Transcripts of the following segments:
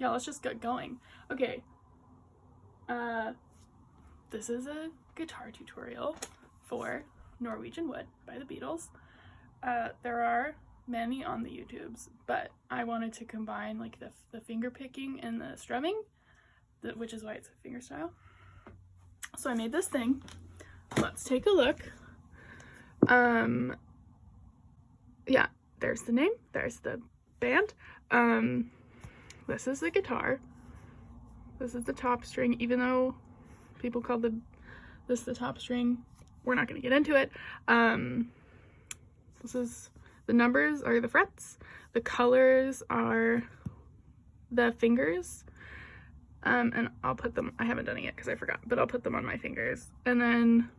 yeah, let's just get going. Okay. This is a guitar tutorial for Norwegian Wood by the Beatles. There are many on the YouTubes, but I wanted to combine like the finger picking and the strumming, which is why it's a fingerstyle. So I made this thing. Let's take a look. Yeah, there's the name, there's the band. This is the guitar. This is the top string, even though people call this the top string. We're not going to get into it. This is, the numbers are the frets. The colors are the fingers. And I'll put them, I haven't done it yet because I forgot, but I'll put them on my fingers. And then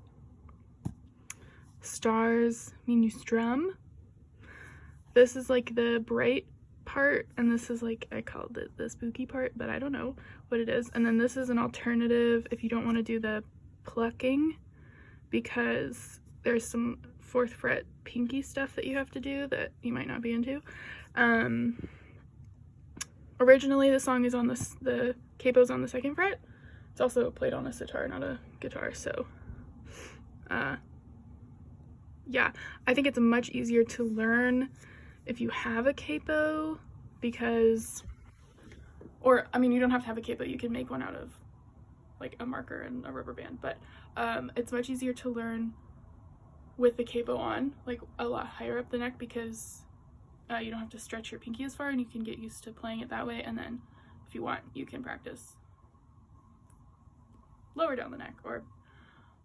stars mean you strum. This is like the bright part, and this is like, I called it the spooky part, but I don't know what it is. And then this is an alternative if you don't want to do the plucking, because there's some 4th fret pinky stuff that you have to do that you might not be into. Originally the song is on the capo's on the 2nd fret. It's also played on a sitar, not a guitar, so yeah, I think it's much easier to learn if you have a capo, because, or I mean, you don't have to have a capo, you can make one out of like a marker and a rubber band, but it's much easier to learn with the capo on, like a lot higher up the neck, because you don't have to stretch your pinky as far, and you can get used to playing it that way. And then if you want, you can practice lower down the neck or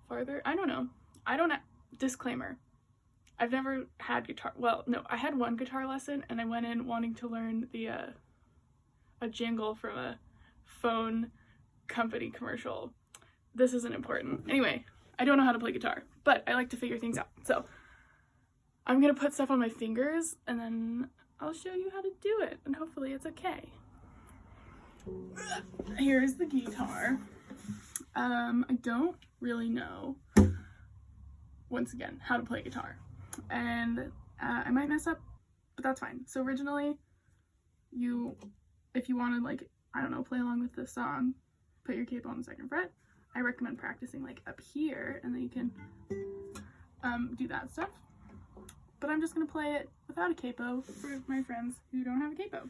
farther. I don't know. Disclaimer, I've never had guitar, well, no, I had one guitar lesson, and I went in wanting to learn a jingle from a phone company commercial. This isn't important. Anyway, I don't know how to play guitar, but I like to figure things out. So I'm gonna put stuff on my fingers, and then I'll show you how to do it, and hopefully it's okay. Here's the guitar. I don't really know, once again, how to play guitar, and I might mess up, but that's fine. So originally, if you want to, like, I don't know, play along with this song, put your capo on the 2nd fret. I recommend practicing like up here, and then you can do that stuff. But I'm just gonna play it without a capo for my friends who don't have a capo.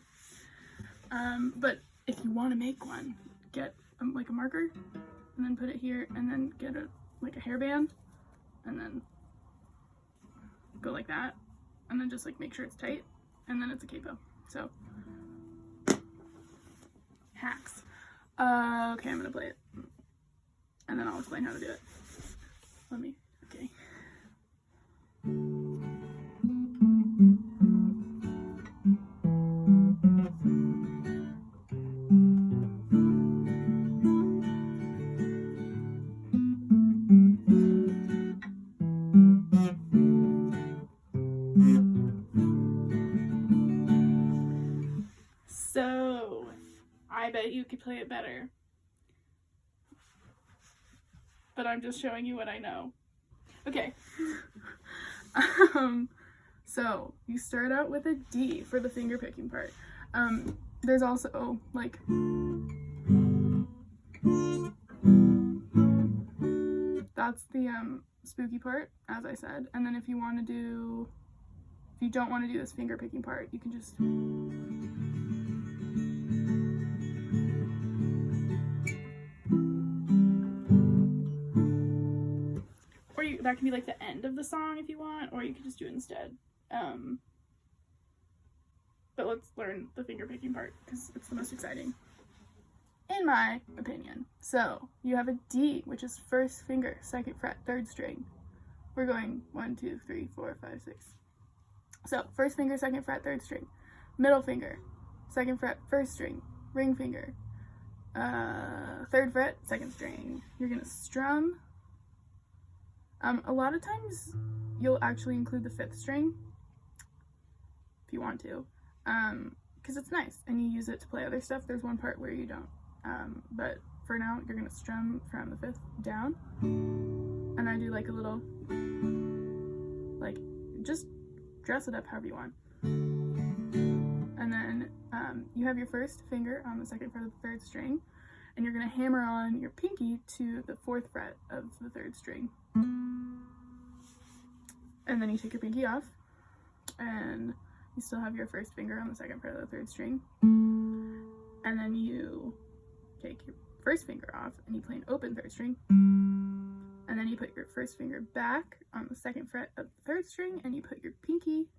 But if you want to make one, get like a marker, and then put it here, and then get a hairband, and then go like that, and then just like make sure it's tight, and then it's a capo. So hacks. Okay, I'm gonna play it, and then I'll explain how to do it. Okay. So, I bet you could play it better, but I'm just showing you what I know. Okay. So you start out with a D for the finger picking part. There's also like that's the spooky part, as I said. And then if you don't want to do this finger picking part, you can just that can be like the end of the song if you want, or you can just do it instead. But let's learn the finger picking part because it's the most exciting, in my opinion. So you have a D, which is 1st finger, 2nd fret, 3rd string. We're going 1, 2, 3, 4, 5, 6. So 1st finger, 2nd fret, 3rd string. Middle finger, 2nd fret, 1st string. Ring finger, 3rd fret, 2nd string. You're gonna strum. A lot of times you'll actually include the 5th string if you want to, because it's nice and you use it to play other stuff. There's one part where you don't, but for now you're gonna strum from the 5th down, and I do like a little, like, just dress it up however you want. And then you have your first finger on the second fret of the third string, and you're going to hammer on your pinky to the fourth fret of the third string. And then you take your pinky off, and you still have your first finger on the second fret of the third string. And then you take your first finger off and you play an open third string. And then you put your first finger back on the second fret of the third string, and you put your pinky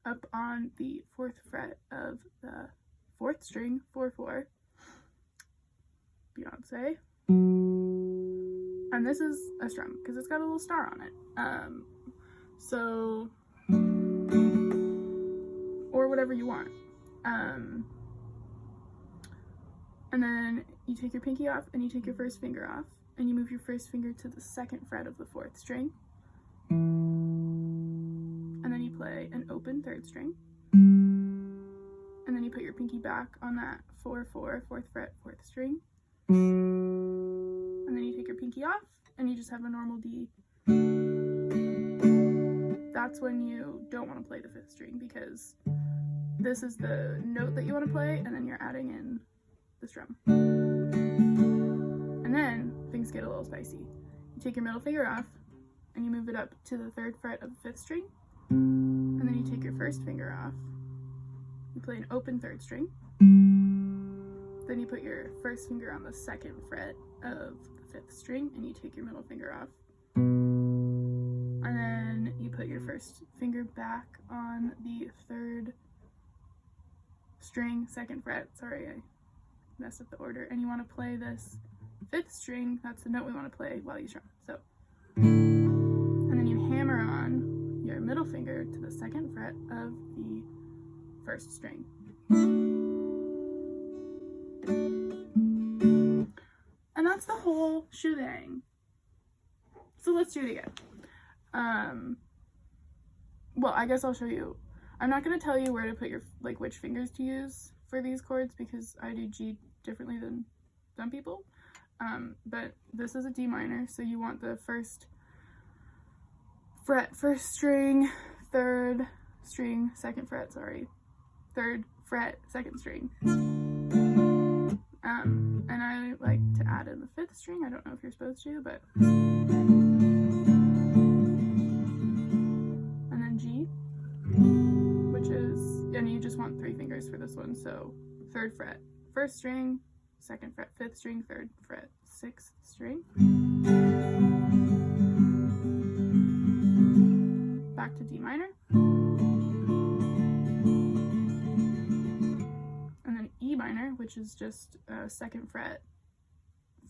up on the fourth fret of the fourth string, 4/4, Beyonce. And this is a strum because it's got a little star on it. Or whatever you want. And then you take your pinky off and you take your first finger off, and you move your first finger to the second fret of the fourth string. And then you play an open third string. And then you put your pinky back on that 4/4, fourth fret, fourth string. And then you take your pinky off and you just have a normal D. That's when you don't want to play the fifth string, because this is the note that you want to play, and then you're adding in the strum. And then things get a little spicy. You take your middle finger off and you move it up to the third fret of the fifth string. And then you take your first finger off. You play an open third string. Then you put your first finger on the second fret of the fifth string, and you take your middle finger off. And then you put your first finger back on the third string, second fret. Sorry, I messed up the order. And you want to play this fifth string. That's the note we want to play while you strum. So, and then you hammer on your middle finger to the second fret of the first string. And that's the whole shebang. So let's do it again. Well, I guess I'll show you. I'm not going to tell you where to put your, like, which fingers to use for these chords, because I do G differently than some people. But this is a D minor, so you want the first fret, first string, third string, second fret, sorry. Third fret, second string. And I like to add in the fifth string. I don't know if you're supposed to, but. And then G, which is, and you just want 3 fingers for this one, so third fret, first string, second fret, fifth string, third fret, sixth string. Back to D minor. And then E minor, which is just second fret,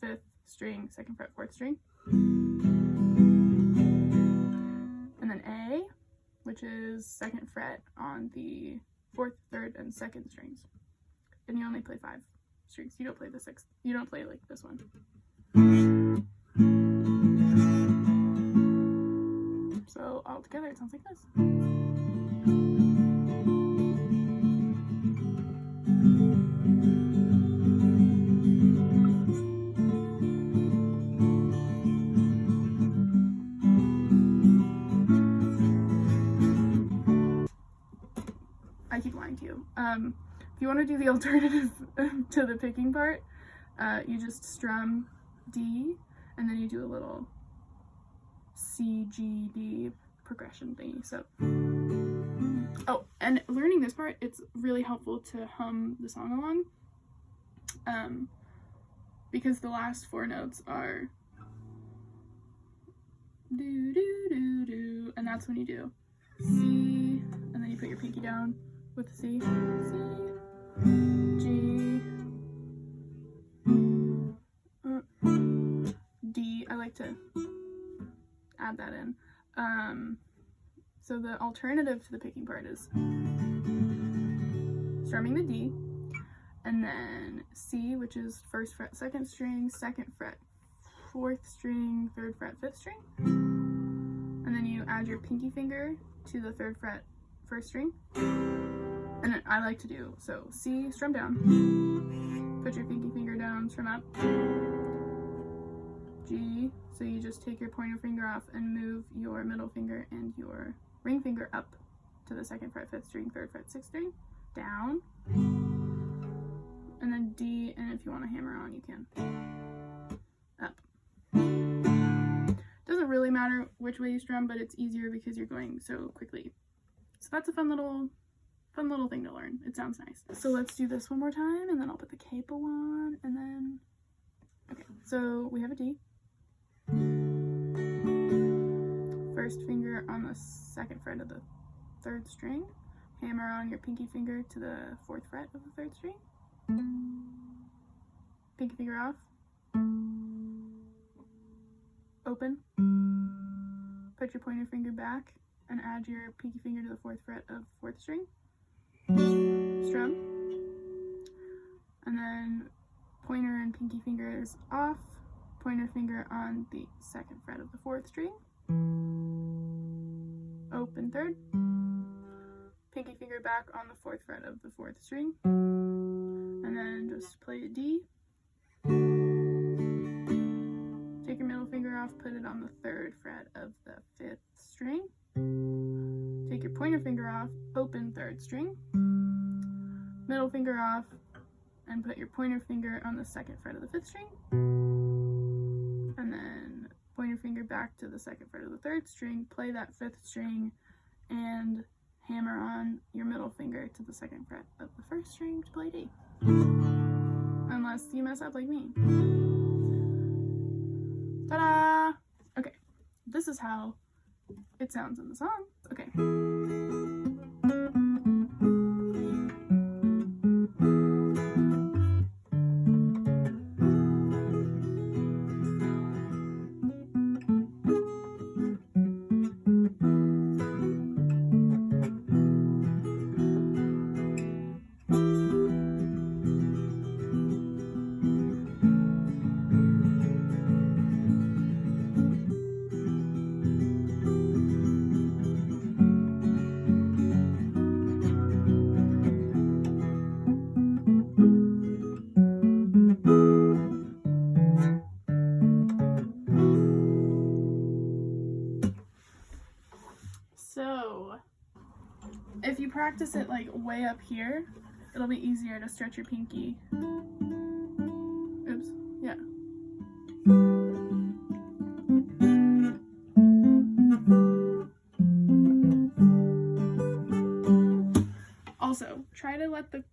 fifth string, second fret, fourth string. And then A, which is second fret on the fourth, third, and second strings. And you only play 5 strings. You don't play the sixth. You don't play like this one. So all together it sounds like this. I keep lying to you. If you want to do the alternative to the picking part, you just strum D, and then you do a little C, G, D progression thingy. So, oh, and learning this part, it's really helpful to hum the song along, because the last 4 notes are do do do do, and that's when you do C, and then you put your pinky down with the C, G, D. I like to add that in. So the alternative to the picking part is strumming the D, and then C, which is first fret, second string, second fret, fourth string, third fret, fifth string, and then you add your pinky finger to the third fret, first string. And then I like to do, so C, strum down, put your pinky finger down, strum up, G, so you just take your pointer finger off and move your middle finger and your ring finger up to the second fret, fifth string, third fret, sixth string, down, and then D, and if you want to hammer on, you can. Up. Doesn't really matter which way you strum, but it's easier because you're going so quickly. So that's a fun little thing to learn. It sounds nice. So let's do this one more time, and then I'll put the capo on, and then, okay, so we have a D. First finger on the 2nd fret of the 3rd string. Hammer on your pinky finger to the 4th fret of the 3rd string. Pinky finger off. Open. Put your pointer finger back and add your pinky finger to the 4th fret of 4th string. Strum. And then pointer and pinky fingers off. Pointer finger on the 2nd fret of the 4th string. Open 3rd. Pinky finger back on the 4th fret of the 4th string. And then just play a D. Take your middle finger off, put it on the 3rd fret of the 5th string. Take your pointer finger off, open 3rd string. Middle finger off, and put your pointer finger on the 2nd fret of the 5th string. And then pointer finger back to the 2nd fret of the 3rd string, play that 5th string, and hammer on your middle finger to the 2nd fret of the 1st string to play D. Unless you mess up like me. Ta-da! Okay, this is how it sounds in the song. Okay. So, if you practice it like way up here, it'll be easier to stretch your pinky. Oops, yeah. Also, try to let the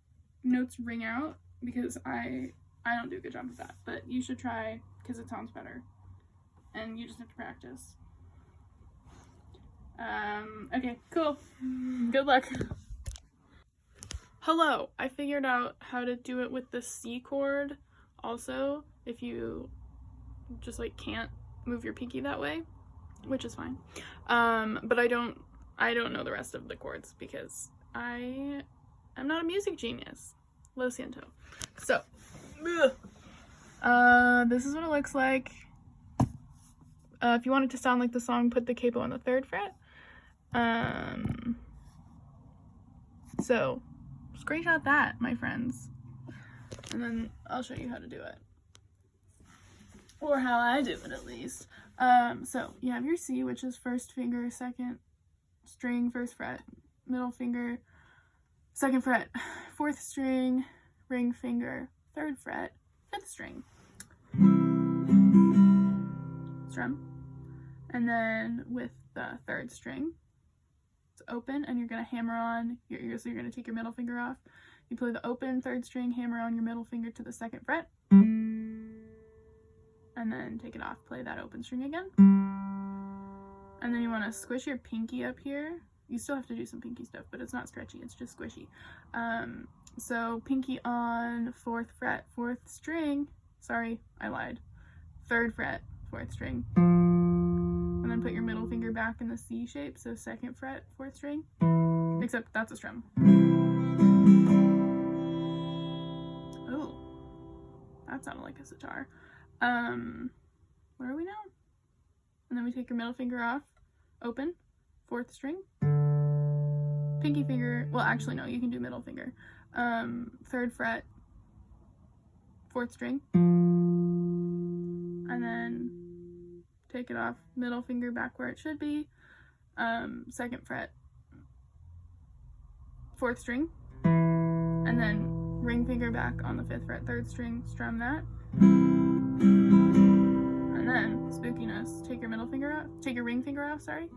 notes ring out, because I don't do a good job of that, but you should try because it sounds better, and you just have to practice. Okay, cool. Good luck. Hello, I figured out how to do it with the C chord also, if you just like can't move your pinky that way, which is fine. But I don't know the rest of the chords because I am not a music genius. Lo siento. So, this is what it looks like. If you want it to sound like the song, put the capo on the 3rd fret. So screenshot that, my friends, and then I'll show you how to do it, or how I do it at least. So you have your C, which is 1st finger, 2nd string, 1st fret, middle finger, 2nd fret, 4th string, ring finger, 3rd fret, 5th string, strum, and then with the 3rd string, open, and you're going to hammer on so you're going to take your middle finger off. You play the open 3rd string, hammer on your middle finger to the 2nd fret, and then take it off, play that open string again, and then you want to squish your pinky up here. You still have to do some pinky stuff, but it's not stretchy, it's just squishy. So pinky on 4th fret, 4th string, sorry, I lied, 3rd fret, 4th string, and then put your middle finger back in the C shape, so 2nd fret, 4th string, except that's a strum. Oh, that sounded like a sitar. Where are we now? And then we take your middle finger off, open, 4th string, pinky finger, well actually no, you can do middle finger, 3rd fret, 4th string, and then take it off, middle finger back where it should be, 2nd fret, 4th string, and then ring finger back on the 5th fret, 3rd string, strum that. And then, spookiness, take your middle finger out, take your ring finger off, sorry,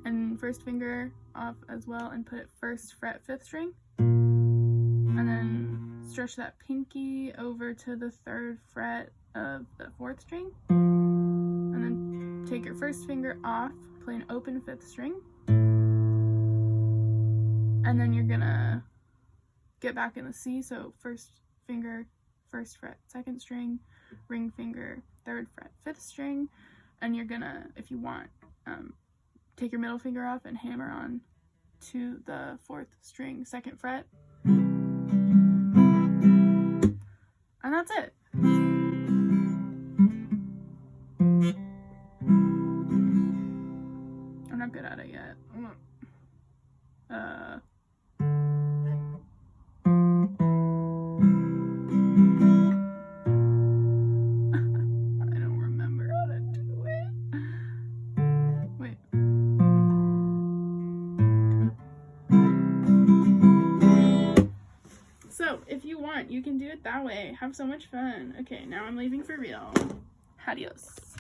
and 1st finger off as well, and put it 1st fret, 5th string. And then stretch that pinky over to the 3rd fret of the 4th string. And then take your 1st finger off, play an open 5th string. And then you're gonna get back in the C, so 1st finger, 1st fret, 2nd string, ring finger, 3rd fret, 5th string. And you're gonna, if you want, take your middle finger off and hammer on to the 4th string, 2nd fret. And that's it. I'm not good at it yet. I don't remember how to do it. Wait. So, if you want, you can do it that way. Have so much fun. Okay, now I'm leaving for real. Adios.